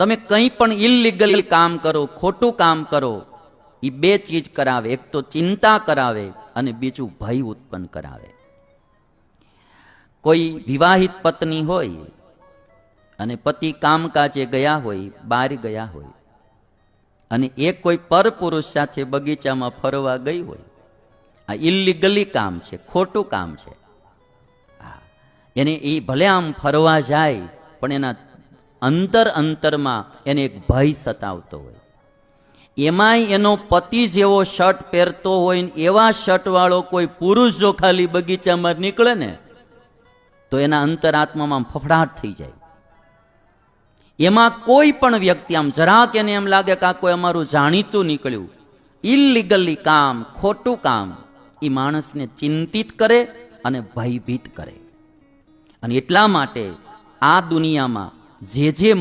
તમે કંઈ પણ ઇલીગલી કામ કરો, ખોટું કામ કરો, એ બે ચીજ કરાવે. એક તો ચિંતા કરાવે અને બીજું ભય ઉત્પન્ન કરાવે. કોઈ વિવાહિત પત્ની હોય અને પતિ કામકાજે ગયા હોય, બહાર ગયા હોય, અને એક કોઈ પરપુરુષ સાથે બગીચામાં ફરવા ગઈ હોય, આ ઇલીગલી કામ છે, ખોટું કામ છે. એને એ ભલે આમ ફરવા જાય પણ એના અંતરમાં એને એક ભય સતાવતો હોય. એમાંય એનો પતિ જેવો શર્ટ પહેરતો હોય ને એવા શર્ટ વાળો કોઈ પુરુષ જો ખાલી બગીચામાં નીકળે ને તો એના અંતરાત્મામાં ફફડાટ થઈ જાય. એમાં કોઈ પણ વ્યક્તિ આમ જરાક એને એમ લાગે કે આ કોઈ અમારું જાણીતું નીકળ્યું, ઇલીગલી કામ, ખોટું કામ, એ માણસને ચિંતિત કરે અને ભયભીત કરે. અને એટલા માટે આ દુનિયામાં જે